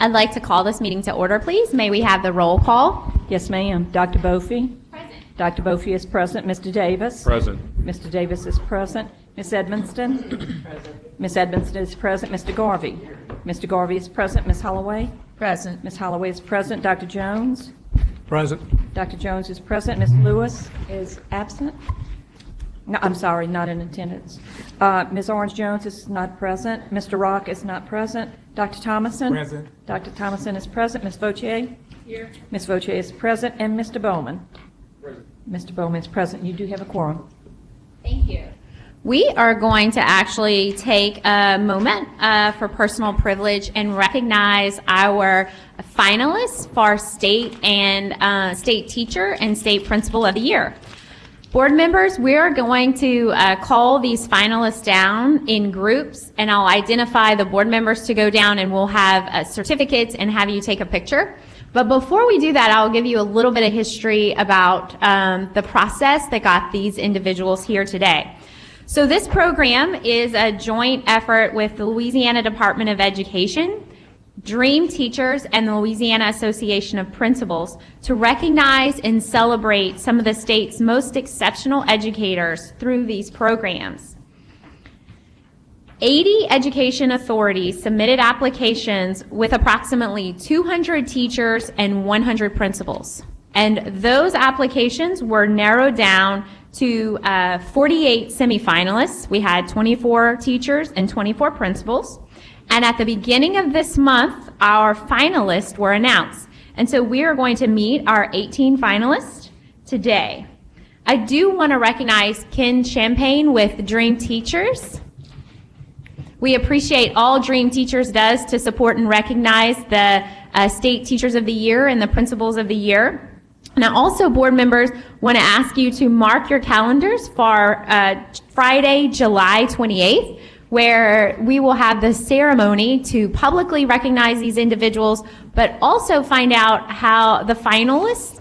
I'd like to call this meeting to order, please. May we have the roll call? Yes, ma'am. Dr. Bofi? Present. Dr. Bofi is present. Mr. Davis? Present. Mr. Davis is present. Ms. Edmonston? Present. Ms. Edmonston is present. Mr. Garvey? Mr. Garvey is present. Ms. Holloway? Present. Ms. Holloway is present. Dr. Jones? Present. Dr. Jones is present. Ms. Lewis is absent. No, I'm sorry, not in attendance. Ms. Orange Jones is not present. Mr. Rock is not present. Dr. Thomason? Present. Dr. Thomason is present. Ms. Vautier? Here. Ms. Vautier is present. And Mr. Bowman? Present. Mr. Bowman is present. You do have a quorum. Thank you. We are going to actually take a moment for personal privilege and recognize our finalists for state and state teacher and state principal of the year. Board members, we are going to call these finalists down in groups, and I'll identify the board members to go down, and we'll have certificates and have you take a picture. But before we do that, I'll give you a little bit of history about the process that got these individuals here today. So this program is a joint effort with the Louisiana Department of Education, Dream Teachers, and the Louisiana Association of Principals to recognize and celebrate some of the state's most exceptional educators through these programs. 80 education authorities submitted applications with approximately 200 teachers and 100 principals. And those applications were narrowed down to 48 semifinalists. We had 24 teachers and 24 principals. And at the beginning of this month, our finalists were announced. And so we are going to meet our 18 finalists today. I do want to recognize Ken Champagne with Dream Teachers. We appreciate all Dream Teachers does to support and recognize the State Teachers of the Year and the Principals of the Year. Now, also, board members, want to ask you to mark your calendars for Friday, July 28th, where we will have the ceremony to publicly recognize these individuals, but also find out how the finalists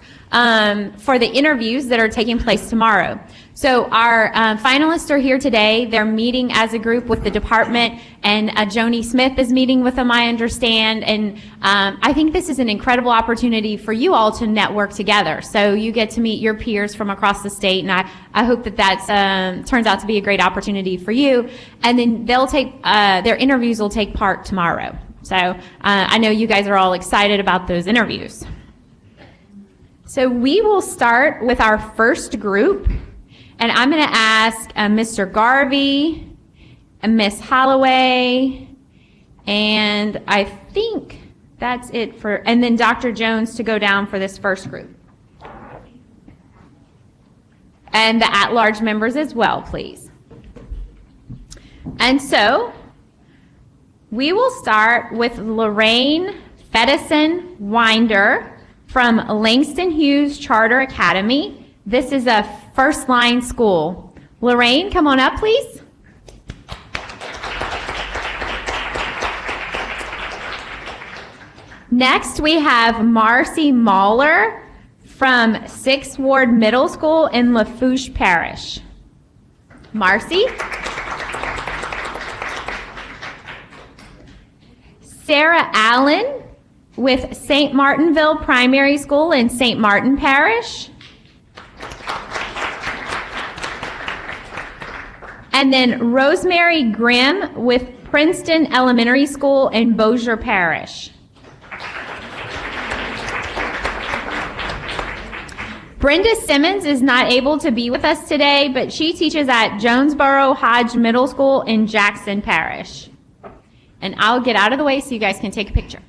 for the interviews that are taking place tomorrow. So our finalists are here today. They're meeting as a group with the department, and Joni Smith is meeting with them, I understand. And I think this is an incredible opportunity for you all to network together. So you get to meet your peers from across the state, and I hope that that turns out to be a great opportunity for you. And then they'll take their interviews will take part tomorrow. So I know you guys are all excited about those interviews. So we will start with our first group. And I'm going to ask Mr. Garvey and Miss Holloway, and I think that's it for, and then Dr. Jones to go down for this first group. And the at-large members as well, please. And so, we will start with Lorraine Fedison Winder from Langston Hughes Charter Academy. This is a First Line School. Lorraine, come on up, please. Next, we have Marcy Mahler from 6th Ward Middle School in Lafourche Parish. Marcy. Sarah Allen with St. Martinville Primary School in St. Martin Parish. And then Rosemary Grimm with Princeton Elementary School in Bossier Parish. Brenda Simmons is not able to be with us today, but she teaches at Jonesboro Hodge Middle School in Jackson Parish. And I'll get out of the way so you guys can take a picture.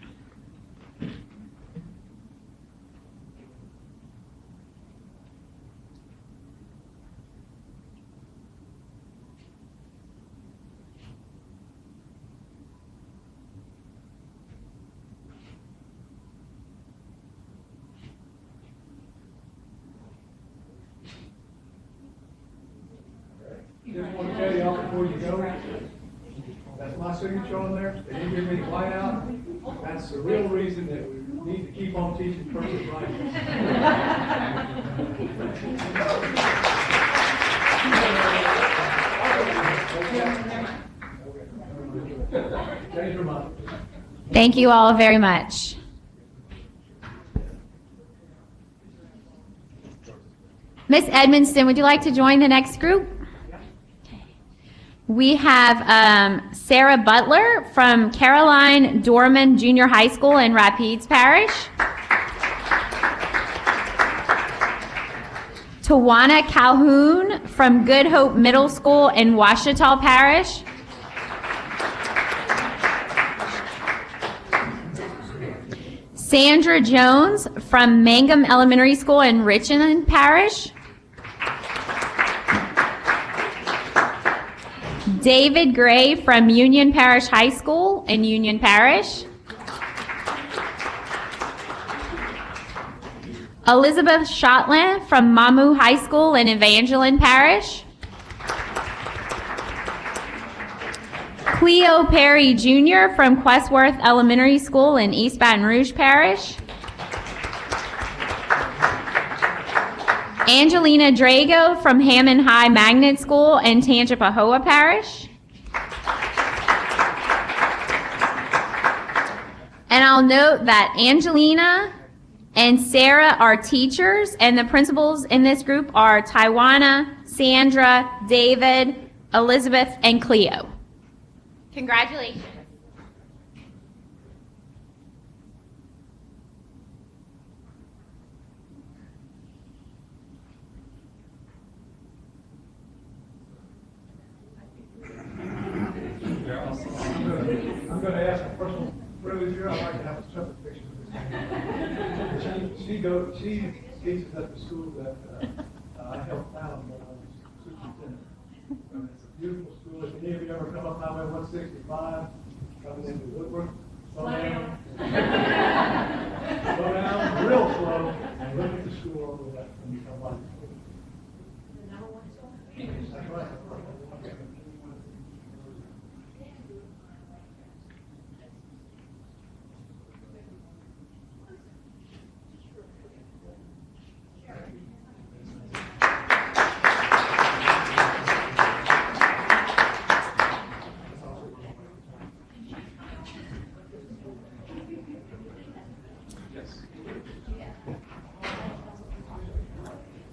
Just want to tell you all before you go, that's my signature on there. They didn't give me the whiteout. That's the real reason that we need to keep on teaching cursive writing. Change your mind. Thank you all very much. Miss Edmonston, would you like to join the next group? We have Sarah Butler from Caroline Dorman Junior High School in Rapides Parish. Tawana Calhoun from Good Hope Middle School in Ouachita Parish. Sandra Jones from Mangum Elementary School in Richland Parish. David Gray from Union Parish High School in Union Parish. Elizabeth Shotland from Mamu High School in Evangeline Parish. Cleo Perry Jr. from Questworth Elementary School in East Baton Rouge Parish. Angelina Drago from Hammond High Magnet School in Tangipahoa Parish. And I'll note that Angelina and Sarah are teachers, and the principals in this group are Taiwana, Sandra, David, Elizabeth, and Cleo. Congratulations. I'm going to ask a personal privilege here. I'd like to have a separate picture of this. She teaches at the school that I helped found when I was superintendent. It's a beautiful school. If any of you ever come up Highway 165, coming into Woodward, slow down. Slow down, real slow, and look at the school over there when you come by. That's right.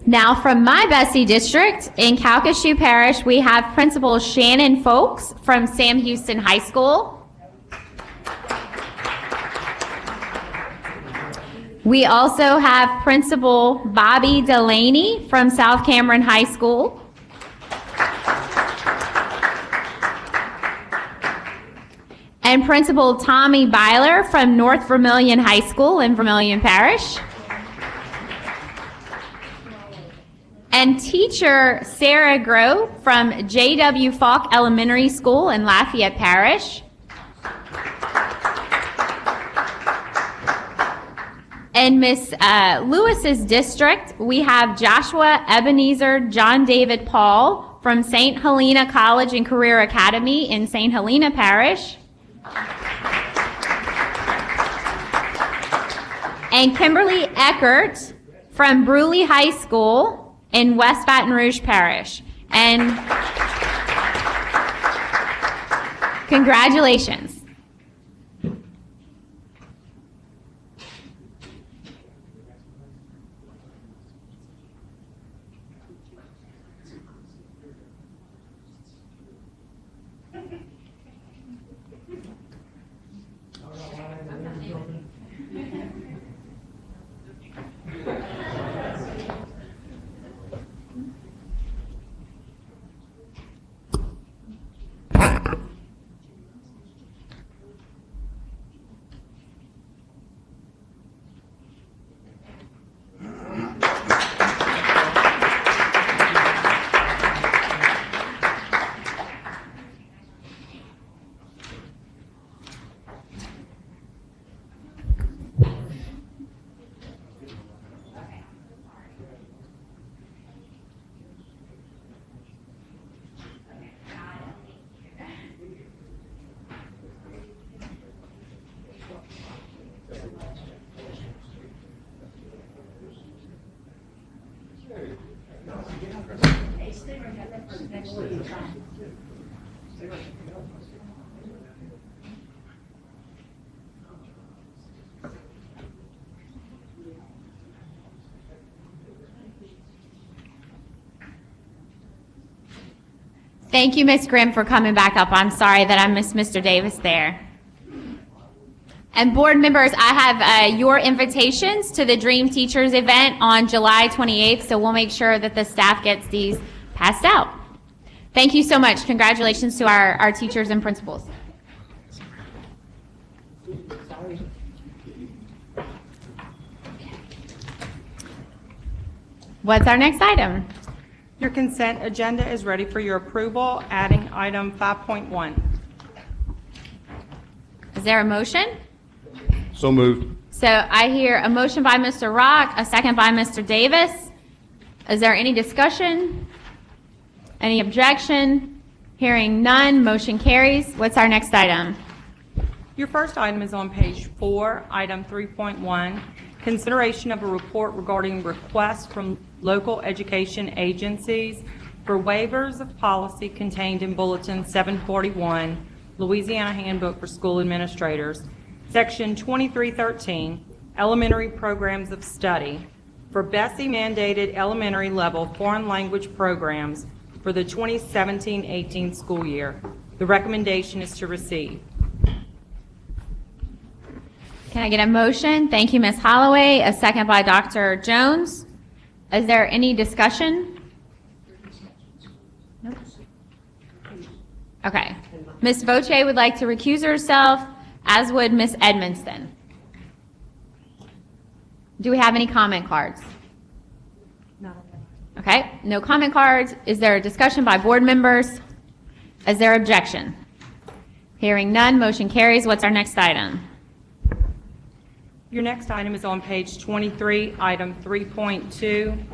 Now from my BESE district in Calcasieu Parish, we have Principal Shannon Folks from Sam Houston High School. We also have Principal Bobby Delaney from South Cameron High School. And Principal Tommy Byler from North Vermilion High School in Vermilion Parish. And teacher Sarah Grove from J.W. Falk Elementary School in Lafayette Parish. In Miss Lewis's district, we have Joshua Ebenezer John David Paul from St. Helena College and Career Academy in St. Helena Parish. And Kimberly Eckert from Bruley High School in West Baton Rouge Parish. And congratulations. Thank you, Ms. Grimm, for coming back up. I'm sorry that I missed Mr. Davis there. And board members, I have your invitations to the Dream Teachers event on July 28th, so we'll make sure that the staff gets these passed out. Thank you so much. Congratulations to our teachers and principals. What's our next item? Your consent agenda is ready for your approval, adding item 5.1. Is there a motion? So moved. So I hear a motion by Mr. Rock, a second by Mr. Davis. Is there any discussion? Any objection? Hearing none, motion carries. What's our next item? Your first item is on page 4, item 3.1, consideration of a report regarding requests from local education agencies for waivers of policy contained in Bulletin 741, Louisiana Handbook for School Administrators, Section 2313, Elementary Programs of Study, for BESE mandated elementary level foreign language programs for the 2017-18 school year. The recommendation is to receive. Can I get a motion? Thank you, Ms. Holloway. A second by Dr. Jones. Is there any discussion? Nope. Okay. Ms. Voce would like to recuse herself, as would Ms. Edmonston. Do we have any comment cards? No. Okay, no comment cards. Is there a discussion by board members? Is there objection? Hearing none, motion carries. What's our next item? Your next item is on page 23, item 3.2.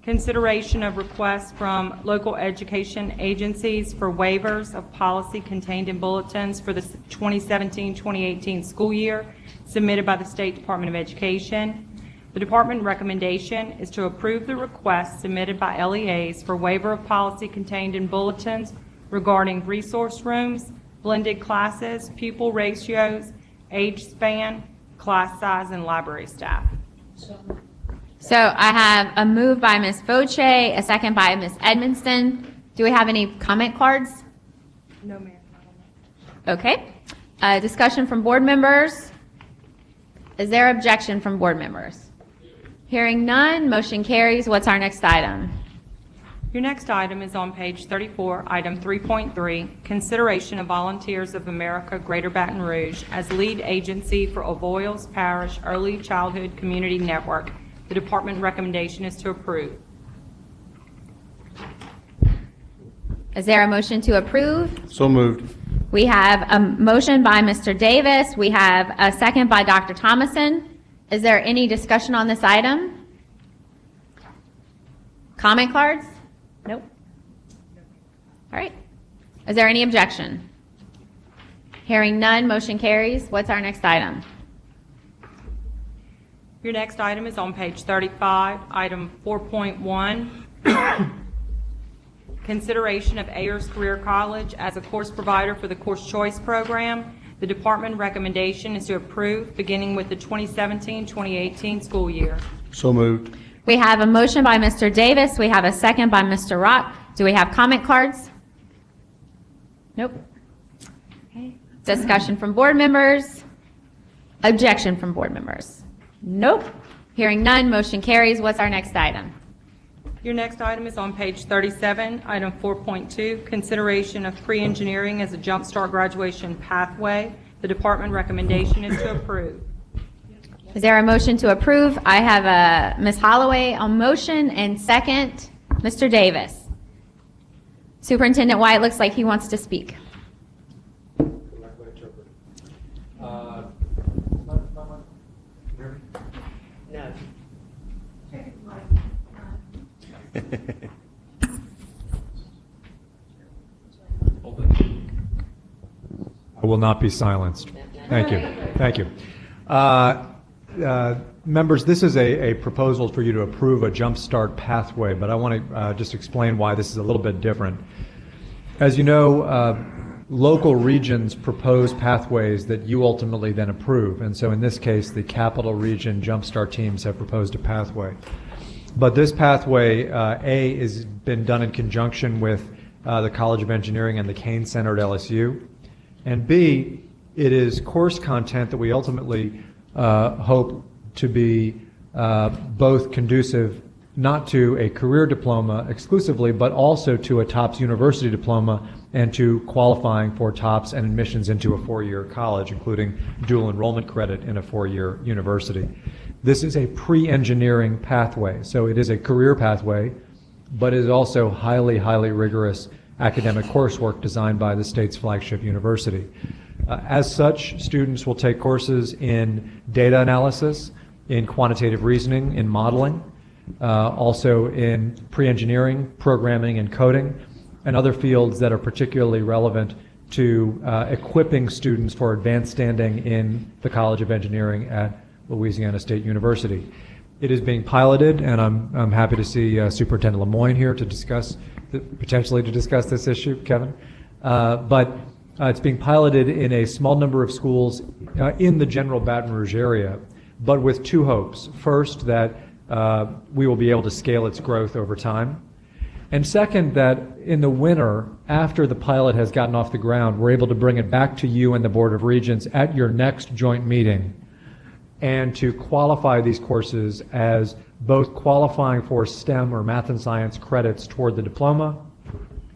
Consideration of requests from local education agencies for waivers of policy contained in bulletins for the 2017-2018 school year submitted by the State Department of Education. The department recommendation is to approve the requests submitted by LEAs for waiver of policy contained in bulletins regarding resource rooms, blended classes, pupil ratios, age span, class size, and library staff. So I have a move by Ms. Voce, a second by Ms. Edmonston. Do we have any comment cards? No, ma'am. Okay. Discussion from board members. Is there objection from board members? Hearing none, motion carries. What's our next item? Your next item is on page 34, item 3.3, consideration of Volunteers of America Greater Baton Rouge as lead agency for Avoyles Parish Early Childhood Community Network. The department recommendation is to approve. Is there a motion to approve? So moved. We have a motion by Mr. Davis. We have a second by Dr. Thomason. Is there any discussion on this item? Comment cards? Nope. All right. Is there any objection? Hearing none, motion carries. What's our next item? Your next item is on page 35, item 4.1, consideration of Ayers Career College as a course provider for the Course Choice Program. The department recommendation is to approve beginning with the 2017-2018 school year. So moved. We have a motion by Mr. Davis. We have a second by Mr. Rock. Do we have comment cards? Nope. Okay. Discussion from board members? Objection from board members? Nope. Hearing none, motion carries. What's our next item? Your next item is on page 37, item 4.2, consideration of pre-engineering as a Jumpstart graduation pathway. The department recommendation is to approve. Is there a motion to approve? I have Ms. Holloway on motion and second, Mr. Davis. Superintendent White looks like he wants to speak. No. I will not be silenced. Thank you. Thank you. Members, this is a proposal for you to approve a Jumpstart pathway, but I want to just explain why this is a little bit different. As you know, local regions propose pathways that you ultimately then approve, and so in this case, the Capital Region Jumpstart teams have proposed a pathway. But this pathway, A, has been done in conjunction with the College of Engineering and the Kane Center at LSU. And B, it is course content that we ultimately hope to be both conducive not to a career diploma exclusively, but also to a TOPS university diploma and to qualifying for TOPS and admissions into a four-year college, including dual enrollment credit in a four-year university. This is a pre-engineering pathway, so it is a career pathway, but it is also highly, highly rigorous academic coursework designed by the state's flagship university. As such, students will take courses in data analysis, in quantitative reasoning, in modeling, also in pre-engineering, programming, and coding, and other fields that are particularly relevant to equipping students for advanced standing in the College of Engineering at Louisiana State University. It is being piloted, and I'm happy to see Superintendent Lemoyne here to discuss, potentially to discuss this issue, Kevin. But it's being piloted in a small number of schools in the general Baton Rouge area, but with two hopes. First, that we will be able to scale its growth over time. And second, that in the winter, after the pilot has gotten off the ground, we're able to bring it back to you and the Board of Regents at your next joint meeting and to qualify these courses as both qualifying for STEM or math and science credits toward the diploma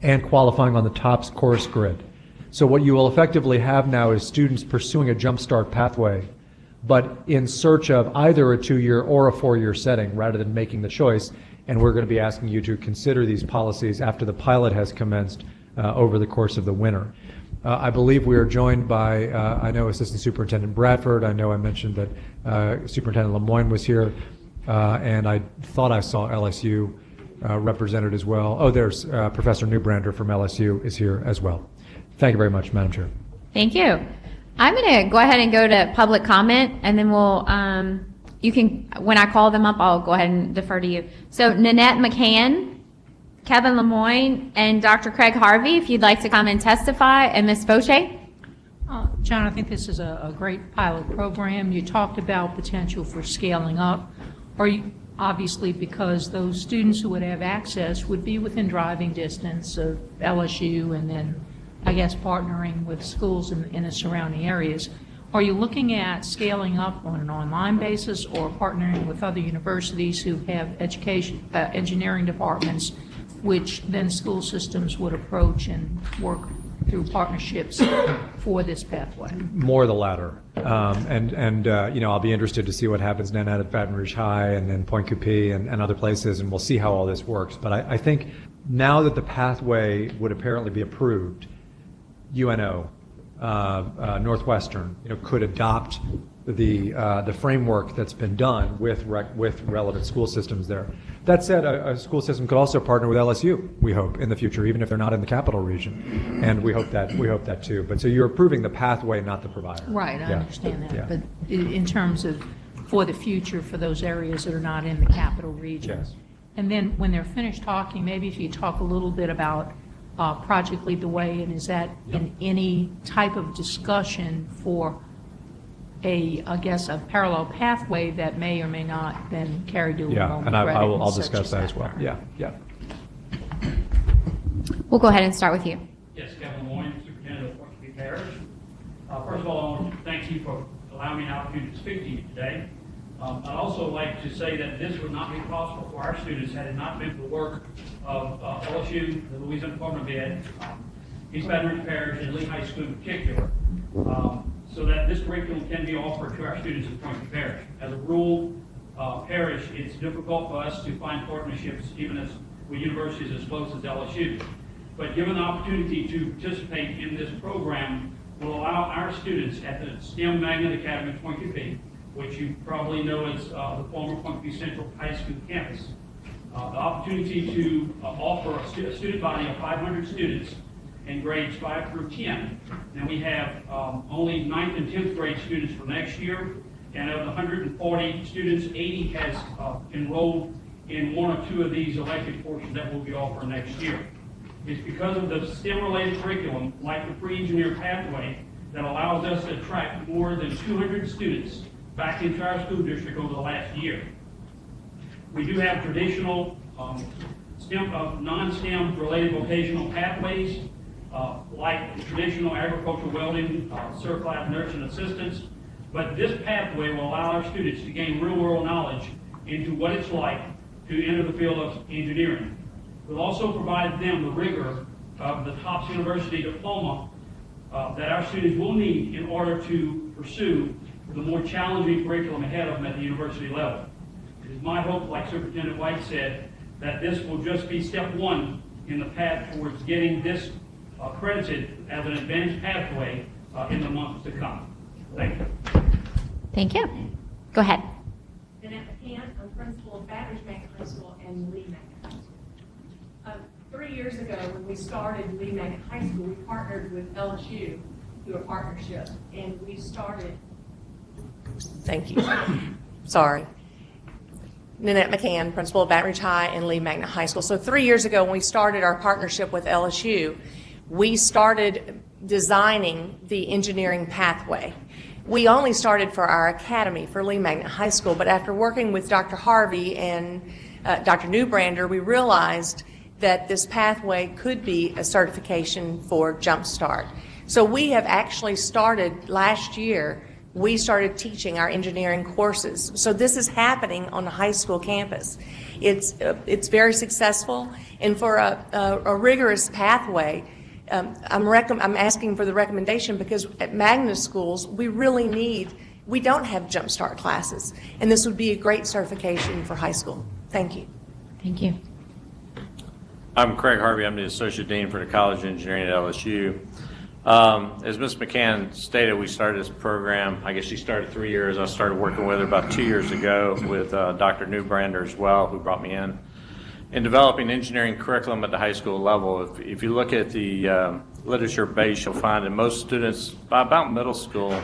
and qualifying on the TOPS course grid. So what you will effectively have now is students pursuing a jumpstart pathway, but in search of either a 2-year or a 4-year setting rather than making the choice. And we're going to be asking you to consider these policies after the pilot has commenced over the course of the winter. I believe we are joined by, I know Assistant Superintendent Bradford. I know I mentioned that Superintendent Lemoyne was here, and I thought I saw LSU represented as well. Oh, there's Professor Newbrander from LSU is here as well. Thank you very much, Madam Chair. Thank you. I'm going to go ahead and go to public comment, and then we'll, you can, when I call them up, I'll go ahead and defer to you. So Nanette McCann, Kevin Lemoyne, and Dr. Craig Harvey, if you'd like to come and testify, and Ms. Fauché. John, I think this is a great pilot program. You talked about potential for scaling up, or obviously because those students who would have access would be within driving distance of LSU and then, I guess, partnering with schools in the surrounding areas. Are you looking at scaling up on an online basis or partnering with other universities who have education, engineering departments, which then school systems would approach and work through partnerships for this pathway? More the latter. You know, I'll be interested to see what happens then at Baton Rouge High and then Point Coupee and other places, and we'll see how all this works. But I think now that the pathway would apparently be approved, UNO, Northwestern, you know, could adopt the framework that's been done with relevant school systems there. That said, a school system could also partner with LSU, we hope, in the future, even if they're not in the capital region, and we hope that too. But so you're approving the pathway, not the provider. Right, I Yeah. understand that. Yeah. But in terms of for the future, for those areas that are not in the capital region. Yes. And then when they're finished talking, maybe if you talk a little bit about Project Lead the Way, and is that in any type of discussion for I guess, a parallel pathway that may or may not then carry dual Yeah, enrollment and credit I'll such discuss that as well. matter. Yeah, yeah. We'll go ahead and start with you. Yes, Kevin Lemoyne, Superintendent of Point Coupee Parish. First of all, I want to thank you for allowing me an opportunity to speak to you today. I'd also like to say that this would not be possible for our students had it not been for the work of LSU, the Louisiana Department of Ed, East Baton Rouge Parish, and Lee High School in particular, so that this curriculum can be offered to our students in Point Coupee Parish. As a rural parish, it's difficult for us to find partnerships, even as with universities as close as LSU. But given the opportunity to participate in this program will allow our students at the STEM Magnet Academy at Point Coupee, which you probably know as the former Point Coupee Central High School campus, the opportunity to offer a student body of 500 students in grades 5 through 10. And we have only 9th and 10th grade students for next year. And of the 140 students, 80 has enrolled in one or two of these elective courses that we'll be offering next year. It's because of the STEM-related curriculum, like the pre-engineer pathway, that allows us to attract more than 200 students back into our school district over the last year. We do have traditional non-STEM related vocational pathways, like traditional agricultural welding, surf lab nursing assistants. But this pathway will allow our students to gain real-world knowledge into what it's like to enter the field of engineering. We'll also provide them the rigor of the TOPS University diploma that our students will need in order to pursue the more challenging curriculum ahead of them at the university level. It is my hope, like Superintendent White said, that this will just be step one in the path towards getting this accredited as an advanced pathway in the months to come. Thank you. Thank you. Go ahead. Annette McCann, I'm principal of Baton Rouge Magnet High School and Lee Magnet High School. 3 years ago, when we started Lee Magnet High School, we partnered with LSU through a partnership, and we started. Thank you. Sorry. Nanette McCann, principal of Baton Rouge High and Lee Magnet High School. So 3 years ago, when we started our partnership with LSU, we started designing the engineering pathway. We only started for our academy, for Lee Magnet High School, but after working with Dr. Harvey and Dr. Newbrander, we realized that this pathway could be a certification for Jumpstart. So we have actually started last year, we started teaching our engineering courses. So this is happening on the high school campus. It's very successful, and for a rigorous pathway, I'm asking for the recommendation because at magnet schools, we don't have Jumpstart classes, and this would be a great certification for high school. Thank you. Thank you. I'm Craig Harvey. I'm the Associate Dean for the College of Engineering at LSU. As Ms. McCann stated, we started this program. I guess she started 3 years. I started working with her about 2 years ago with Dr. Newbrander as well, who brought me in developing engineering curriculum at the high school level. If you look at the literature base, you'll find that most students, by about middle school,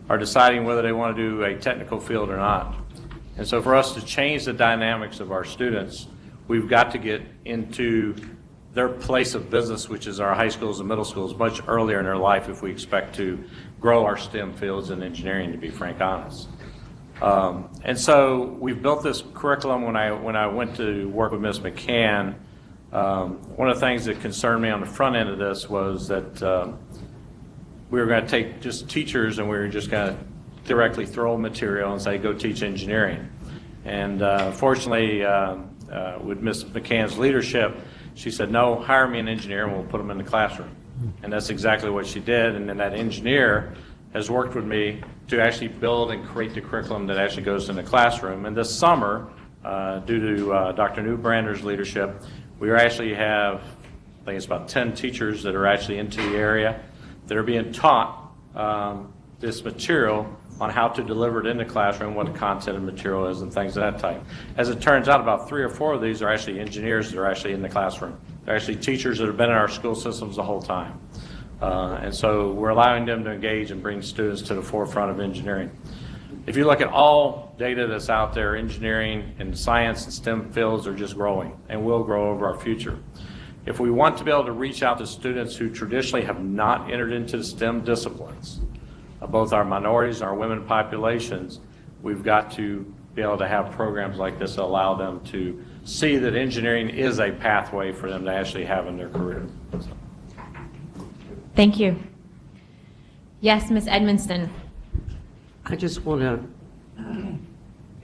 are deciding whether they want to do a technical field or not. And so for us to change the dynamics of our students, we've got to get into their place of business, which is our high schools and middle schools, much earlier in their life if we expect to grow our STEM fields in engineering, to be frank honest. And so we've built this curriculum. When I went to work with Ms. McCann, one of the things that concerned me on the front end of this was that we were going to take just teachers and we were just going to directly throw material and say, go teach engineering. And fortunately, with Ms. McCann's leadership, she said, no, hire me an engineer and we'll put them in the classroom. And that's exactly what she did. And then that engineer has worked with me to actually build and create the curriculum that actually goes in the classroom. And this summer, due to Dr. Newbrander's leadership, we actually have, I think it's about 10 teachers that are actually into the area that are being taught this material on how to deliver it in the classroom, what the content of the material is, and things of that type. As it turns out, about 3 or 4 of these are actually engineers that are actually in the classroom. They're actually teachers that have been in our school systems the whole time. And so we're allowing them to engage and bring students to the forefront of engineering. If you look at all data that's out there, engineering and science and STEM fields are just growing and will grow over our future. If we want to be able to reach out to students who traditionally have not entered into the STEM disciplines, both our minorities and our women populations, we've got to be able to have programs like this that allow them to see that engineering is a pathway for them to actually have in their career. So. Thank you. Yes, Ms. Edmonston. I just want to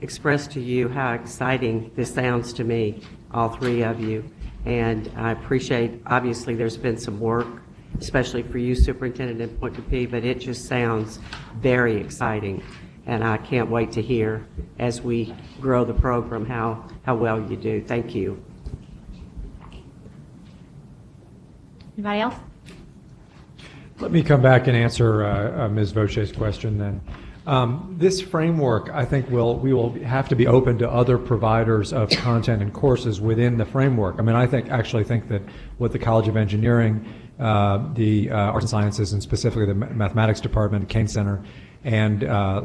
express to you how exciting this sounds to me, all 3 of you. And I appreciate, obviously, there's been some work, especially for you, Superintendent in Point P, but it just sounds very exciting. And I can't wait to hear, as we grow the program, how well you do. Thank you. Anybody else? Let me come back and answer Ms. Voce's question then. This framework, I think we will have to be open to other providers of content and courses within the framework. I mean, actually think that what the College of Engineering, the Arts and Sciences, and specifically the Mathematics Department, Kane Center, and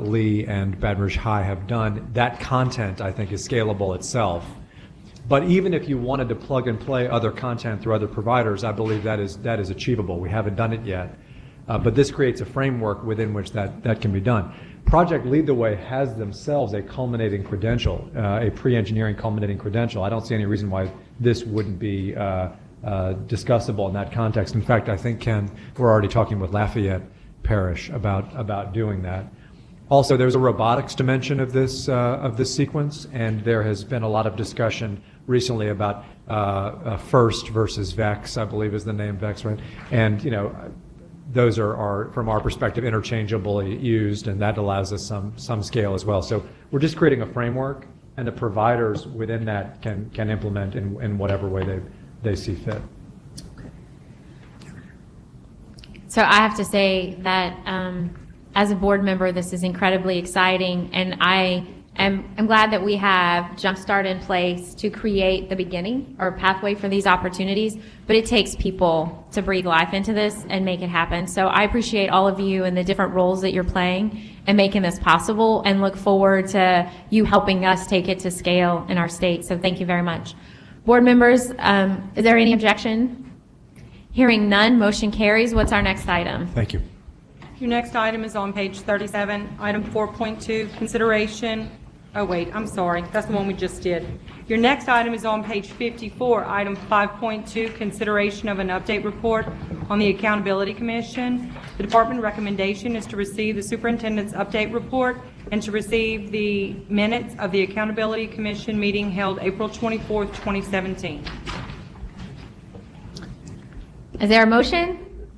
Lee and Baton Rouge High have done, that content, I think, is scalable itself. But even if you wanted to plug and play other content through other providers, I believe that is achievable. We haven't done it yet. But this creates a framework within which that can be done. Project Lead the Way has themselves a culminating credential, a pre-engineering culminating credential. I don't see any reason why this wouldn't be discussable in that context. In fact, I think, Ken, we're already talking with Lafayette Parish about doing that. Also, there's a robotics dimension of this sequence, and there has been a lot of discussion recently about FIRST versus VEX, I believe is the name, VEX, right? And those are from our perspective interchangeably used, and that allows us some scale as well. So we're just creating a framework, and the providers within that can implement in whatever way they see fit. So I have to say that as a board member, this is incredibly exciting, and I'm glad that we have Jumpstart in place to create the beginning or pathway for these opportunities, but it takes people to breathe life into this and make it happen. So I appreciate all of you and the different roles that you're playing and making this possible, and look forward to you helping us take it to scale in our state. So thank you very much. Board members, is there any objection? Hearing none, motion carries. What's our next item? Thank you. Your next item is on page 37, item 4.2, consideration. Oh, wait, I'm sorry. That's the one we just did. Your next item is on page 54, item 5.2, consideration of an update report on the Accountability Commission. The department recommendation is to receive the superintendent's update report and to receive the minutes of the Accountability Commission meeting held April 24th, 2017. Is there a motion?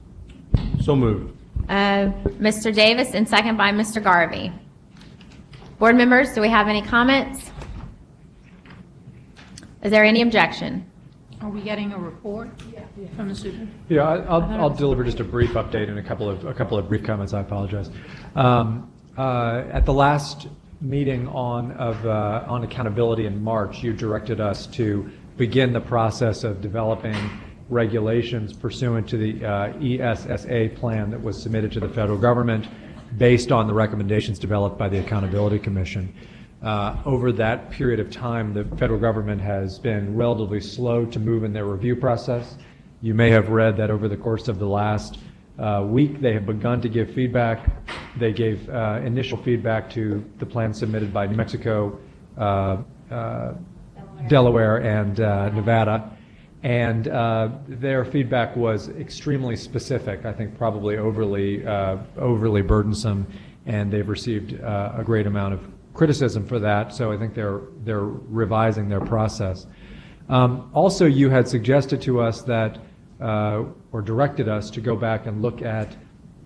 So moved. Mr. Davis, and second by Mr. Garvey. Board members, do we have any comments? Is there any objection? Are we getting a report from the superintendent? Yeah, I'll deliver just a brief update and a couple of brief comments. I apologize. At the last meeting on accountability in March, you directed us to begin the process of developing regulations pursuant to the ESSA plan that was submitted to the federal government based on the recommendations developed by the Accountability Commission. Over that period of time, the federal government has been relatively slow to move in their review process. You may have read that over the course of the last week, they have begun to give feedback. They gave initial feedback to the plan submitted by New Mexico, Delaware, and Nevada. And their feedback was extremely specific, I think probably overly burdensome, and they've received a great amount of criticism for that, so I think they're revising their process. Also, you had suggested to us that, or directed us to go back and look at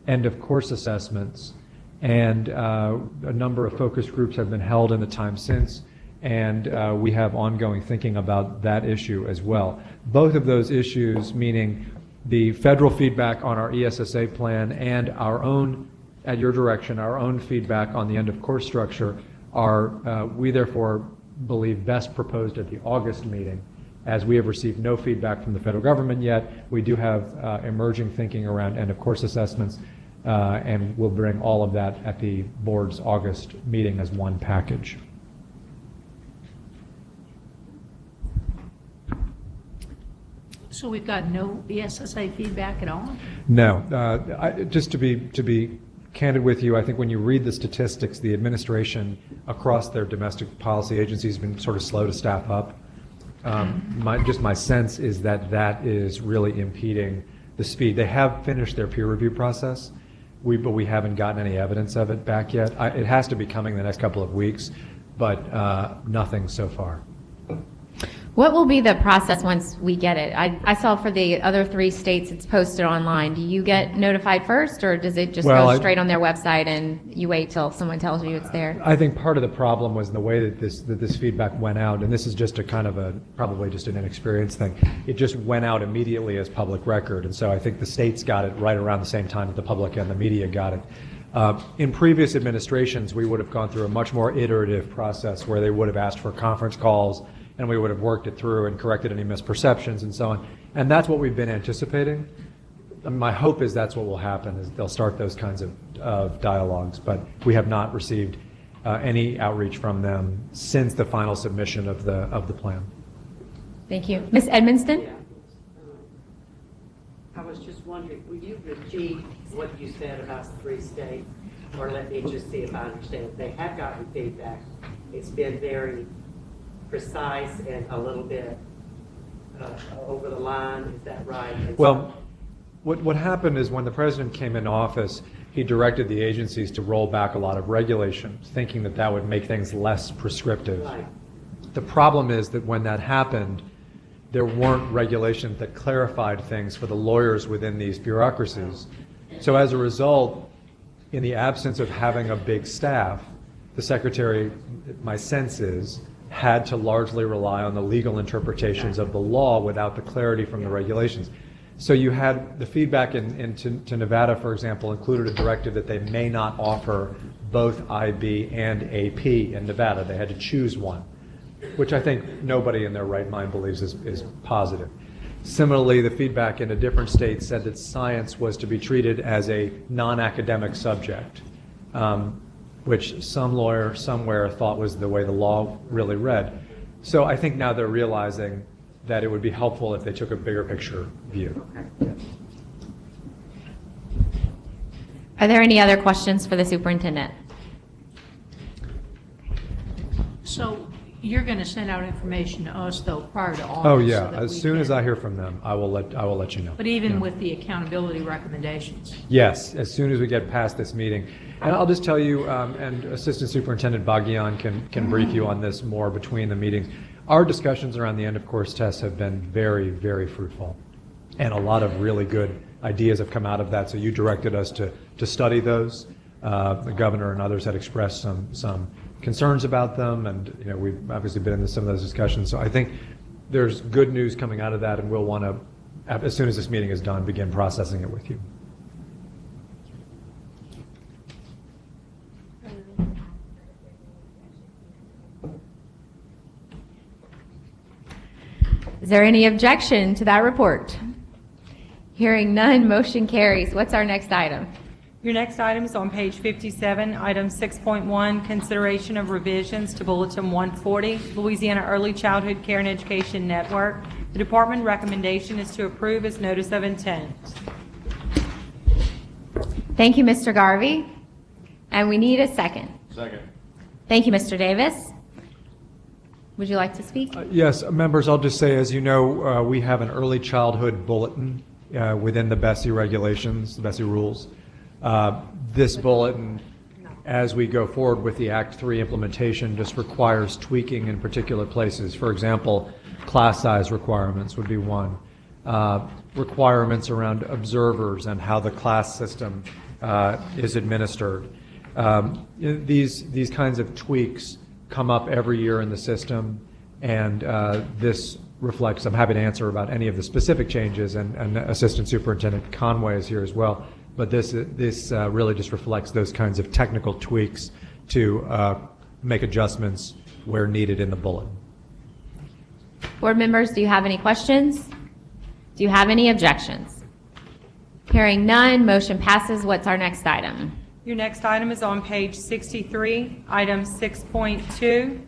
end-of-course assessments, and a number of focus groups have been held in the time since, and we have ongoing thinking about that issue as well. Both of those issues, meaning the federal feedback on our ESSA plan and our own, at your direction, our own feedback on the end-of-course structure are, we therefore believe, best proposed at the August meeting. As we have received no feedback from the federal government yet, we do have emerging thinking around end-of-course assessments, and we'll bring all of that at the board's August meeting as one package. So we've got no ESSA feedback at all? No. Just to be candid with you, I think when you read the statistics, the administration across their domestic policy agencies has been sort of slow to staff up. My sense is that is really impeding the speed. They have finished their peer review process, but we haven't gotten any evidence of it back yet. It has to be coming the next couple of weeks, but nothing so far. What will be the process once we get it? I saw for the other 3 states it's posted online. Do you get notified first, or does it just go straight on their website and you wait till someone tells you it's there? I think part of the problem was the way that this feedback went out, and this is just a kind of probably just an inexperienced thing. It just went out immediately as public record, and so I think the states got it right around the same time that the public and the media got it. In previous administrations, we would have gone through a much more iterative process where they would have asked for conference calls, and we would have worked it through and corrected any misperceptions and so on. And that's what we've been anticipating. My hope is that's what will happen, is they'll start those kinds of dialogues, but we have not received any outreach from them since the final submission of the plan. Thank you. Ms. Edmonston? I was just wondering, will you repeat what you said about the 3 states? or let me just see if I understand. They have gotten feedback. It's been very precise and a little bit over the line. Is that right? And Well, what happened is when the president came into office, he directed the agencies to roll back a lot of regulations, thinking that that would make things less prescriptive. Right. The problem is that when that happened, there weren't regulations that clarified things for the lawyers within these bureaucracies. So as a result, in the absence of having a big staff, the secretary, my sense is, had to largely rely on the legal interpretations of the law without the clarity from the regulations. So you had the feedback to Nevada, for example, included a directive that they may not offer both IB and AP in Nevada. They had to choose one, which I think nobody in their right mind believes is positive. Similarly, the feedback in a different state said that science was to be treated as a non-academic subject, which some lawyer somewhere thought was the way the law really read. So I think now they're realizing that it would be helpful if they took a bigger picture view. Are there any other questions for the superintendent? So you're going to send out information to us, though, prior to August? Oh, so yeah, that as we soon as can- I hear from them, I will let you know. But even Yeah. with the accountability recommendations? Yes, as soon as we get past this meeting. And I'll just tell you, and Assistant Superintendent Bagian can brief you on this more between the meetings. Our discussions around the end of course tests have been very, very fruitful. And a lot of really good ideas have come out of that. So you directed us to study those. The governor and others had expressed some concerns about them, and we've obviously been in some of those discussions. So I think there's good news coming out of that, and we'll want to, as soon as this meeting is done, begin processing it with you. Is there any objection to that report? Hearing none, motion carries. What's our next item? Your next item is on page 57, item 6.1, consideration of revisions to Bulletin 140, Louisiana Early Childhood Care and Education Network. The department recommendation is to approve as notice of intent. Thank you, Mr. Garvey. And we need a second. Second. Thank you, Mr. Davis. Would you like to speak? Yes, members, I'll just say, as you know, we have an early childhood bulletin within the BESE regulations, the BESE rules. This bulletin, as we go forward with the Act 3 implementation, just requires tweaking in particular places. For example, class size requirements would be one. Requirements around observers and how the class system is administered. These kinds of tweaks come up every year in the system, and this reflects, I'm happy to answer about any of the specific changes, and Assistant Superintendent Conway is here as well, but this really just reflects those kinds of technical tweaks to make adjustments where needed in the bulletin. Board members, do you have any questions? Do you have any objections? Hearing none, motion passes. What's our next item? Your next item is on page 63, item 6.2,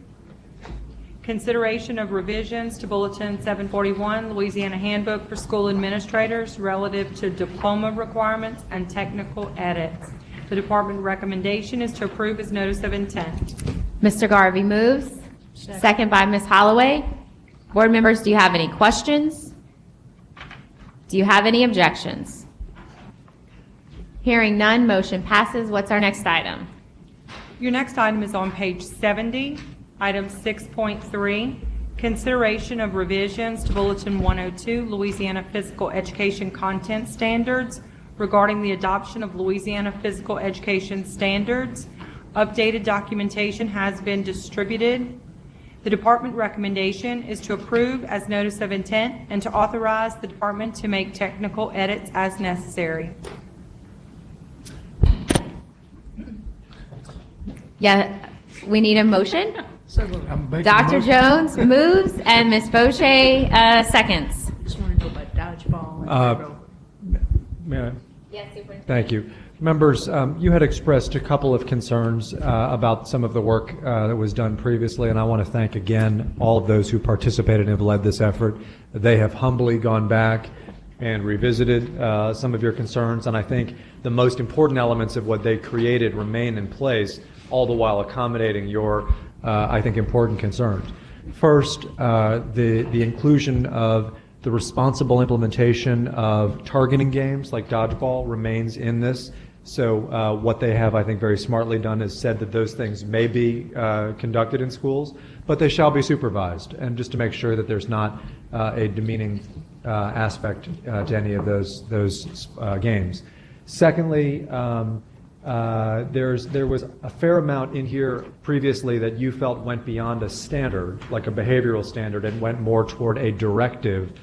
consideration of revisions to Bulletin 741, Louisiana Handbook for School Administrators relative to diploma requirements and technical edits. The department recommendation is to approve as notice of intent. Mr. Garvey moves. Second by Ms. Holloway. Board members, do you have any questions? Do you have any objections? Hearing none, motion passes. What's our next item? Your next item is on page 70, item 6.3, consideration of revisions to Bulletin 102, Louisiana Physical Education Content Standards regarding the adoption of Louisiana Physical Education Standards. Updated documentation has been distributed. The department recommendation is to approve as notice of intent and to authorize the department to make technical edits as necessary. Yeah, we need a motion. I'm Dr. Jones moves and Ms. Boucher seconds. Just want to know about dodgeball. May I? Yes, Superintendent. Thank you. Members, you had expressed a couple of concerns about some of the work that was done previously, and I want to thank again all of those who participated and have led this effort. They have humbly gone back and revisited some of your concerns, and I think the most important elements of what they created remain in place, all the while accommodating your, I think, important concerns. First, the inclusion of the responsible implementation of targeting games like dodgeball remains in this. So what they have, I think, very smartly done is said that those things may be conducted in schools, but they shall be supervised, and just to make sure that there's not a demeaning aspect to any of those games. Secondly, there was a fair amount in here previously that you felt went beyond a standard, like a behavioral standard, and went more toward a directive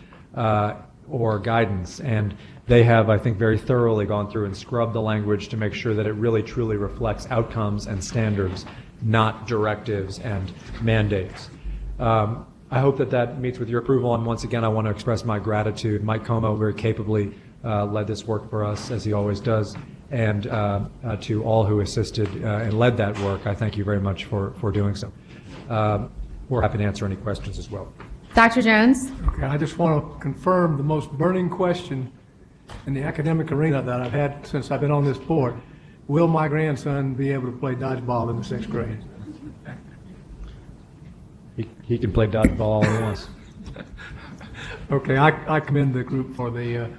or guidance. And they have, I think, very thoroughly gone through and scrubbed the language to make sure that it really truly reflects outcomes and standards, not directives and mandates. I hope that that meets with your approval, and once again, I want to express my gratitude. Mike Como very capably led this work for us, as he always does, and to all who assisted and led that work, I thank you very much for doing so. We're happy to answer any questions as well. Dr. Jones? Okay, I just want to confirm the most burning question in the academic arena that I've had since I've been on this board. Will my grandson be able to play dodgeball in the 6th grade? He can play dodgeball all he wants. Okay, I commend the group for the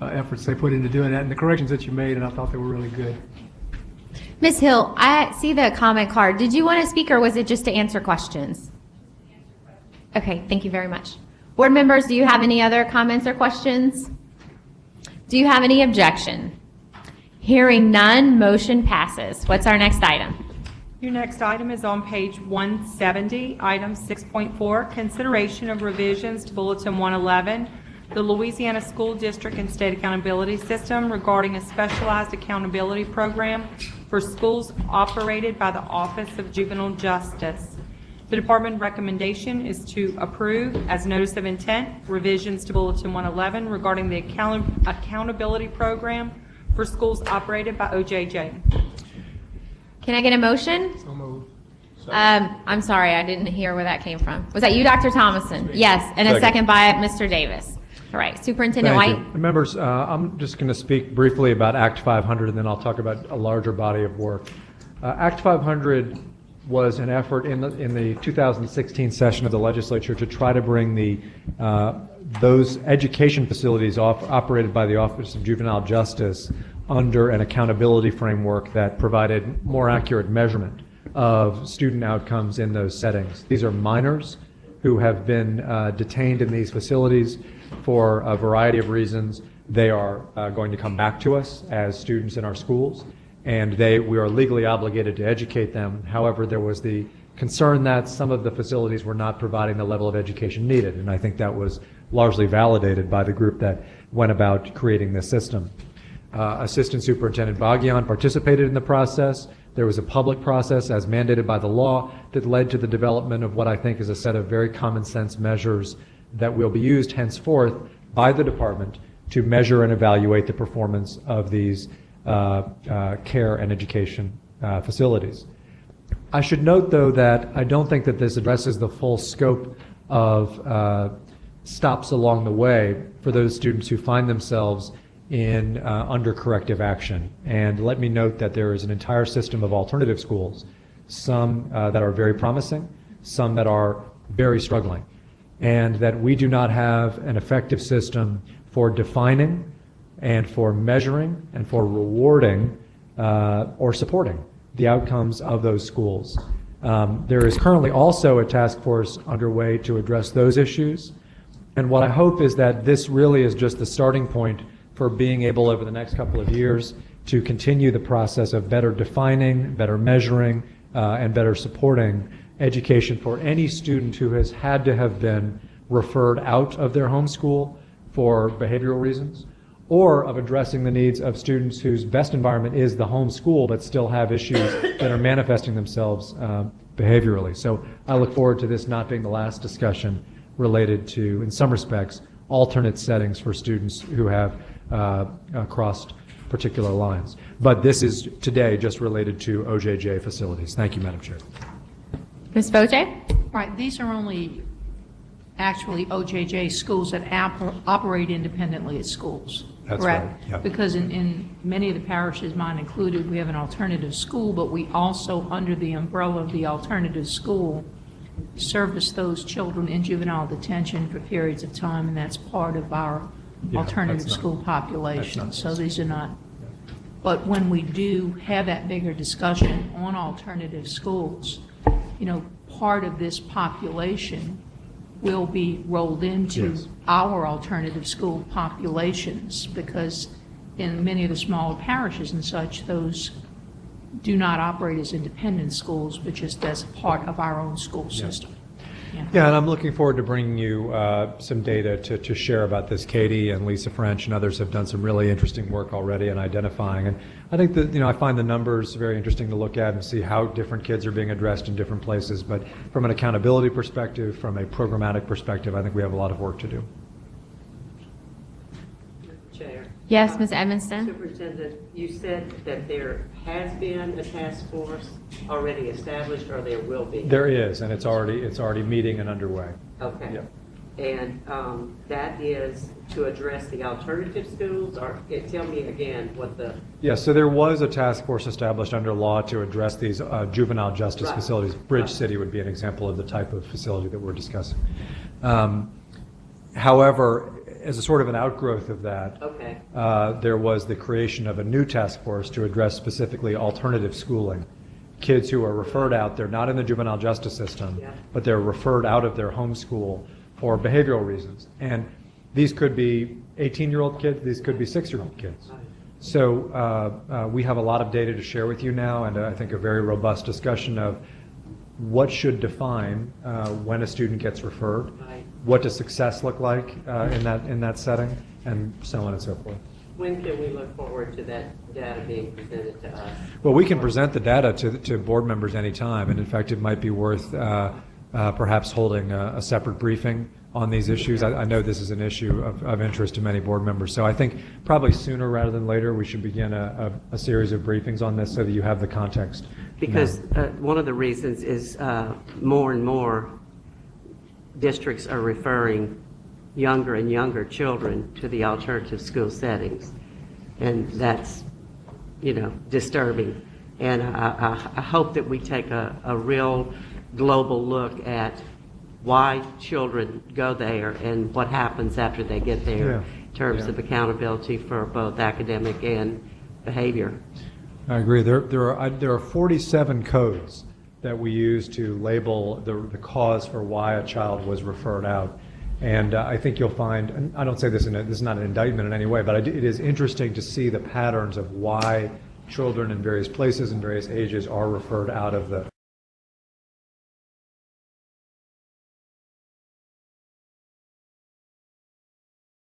efforts they put into doing that and the corrections that you made, and I thought they were really good. Ms. Hill, I see the comment card. Did you want to speak, or was it just to answer questions? Okay, thank you very much. Board members, do you have any other comments or questions? Do you have any objection? Hearing none, motion passes. What's our next item? Your next item is on page 170, item 6.4, consideration of revisions to Bulletin 111, the Louisiana School District and State Accountability System regarding a specialized accountability program for schools operated by the Office of Juvenile Justice. The department recommendation is to approve as notice of intent revisions to Bulletin 111 regarding the accountability program for schools operated by OJJ. Can I get a motion? So moved. I'm sorry, I didn't hear where that came from. Was that you, Dr. Thomason? Yes, and a second by Mr. Davis. All right, Superintendent Thank White? you. Members, I'm just going to speak briefly about Act 500, and then I'll talk about a larger body of work. Act 500 was an effort in the 2016 session of the legislature to try to bring those education facilities operated by the Office of Juvenile Justice under an accountability framework that provided more accurate measurement of student outcomes in those settings. These are minors who have been detained in these facilities for a variety of reasons. They are going to come back to us as students in our schools, and we are legally obligated to educate them. However, there was the concern that some of the facilities were not providing the level of education needed, and I think that was largely validated by the group that went about creating this system. Assistant Superintendent Bagian participated in the process. There was a public process as mandated by the law that led to the development of what I think is a set of very common sense measures that will be used henceforth by the department to measure and evaluate the performance of these care and education facilities. I should note, though, that I don't think that this addresses the full scope of stops along the way for those students who find themselves in under corrective action. And let me note that there is an entire system of alternative schools, some that are very promising, some that are very struggling, and that we do not have an effective system for defining and for measuring and for rewarding or supporting the outcomes of those schools. There is currently also a task force underway to address those issues, and what I hope is that this really is just the starting point for being able over the next couple of years to continue the process of better defining, better measuring, and better supporting education for any student who has had to have been referred out of their home school for behavioral reasons, or of addressing the needs of students whose best environment is the home school but still have issues that are manifesting themselves behaviorally. So I look forward to this not being the last discussion related to, in some respects, alternate settings for students who have crossed particular lines. But this is today just related to OJJ facilities. Thank you, Madam Chair. Ms. Boje? Right, these are only actually OJJ schools that operate independently as schools. That's correct? right, yeah. Because in many of the parishes, mine included, we have an alternative school, but we also, under the umbrella of the alternative school, service those children in juvenile detention for periods of time, and that's part of our Yeah, alternative that's not- school population. that's So not- these are not, but when we do have that bigger discussion on alternative schools, you know, part of this population will be rolled into Yes. our alternative school populations, because in many of the smaller parishes and such, those do not operate as independent schools, but just as part of our own school system. Yeah, and I'm looking forward to bringing you some data to share about this. Katie and Lisa French and others have done some really interesting work already in identifying. And I think that, I find the numbers very interesting to look at and see how different kids are being addressed in different places. But from an accountability perspective, from a programmatic perspective, I think we have a lot of work to do. Chair. Yes, Ms. Edmiston? Superintendent, you said that there has been a task force already established, or there will be? There is, and it's already meeting and underway. Okay. Yep. And that is to address the alternative schools, or tell me again what the... Yes, so there was a task force established under law to address these juvenile justice Right. facilities. Bridge Right. City would be an example of the type of facility that we're discussing. However, as a sort of an outgrowth of that, Okay. there was the creation of a new task force to address specifically alternative schooling. Kids who are referred out, they're not in the juvenile justice system, Yeah. but they're referred out of their home school for behavioral reasons. And these could be 18-year-old kids, these could be 6-year-old kids. Right. So we have a lot of data to share with you now, and I think a very robust discussion of what should define when a student gets referred, Right. what does success look like in that setting, and so on and so forth. When can we look forward to that data being presented to us? Well, we can present the data to board members anytime, and in fact, it might be worth perhaps holding a separate briefing on these issues. I know this is an issue of interest to many board members, so I think probably sooner rather than later, we should begin a series of briefings on this so that you have the context. Because one of the reasons is more and more districts are referring younger and younger children to the alternative school settings. And that's, disturbing. And I hope that we take a real global look at why children go there and what happens after they get there Yeah. in terms Yeah. of accountability for both academic and behavior. I agree. There are 47 codes that we use to label the cause for why a child was referred out. And I think you'll find, and I don't say this this is not an indictment in any way, but it is interesting to see the patterns of why children in various places and various ages are referred out of the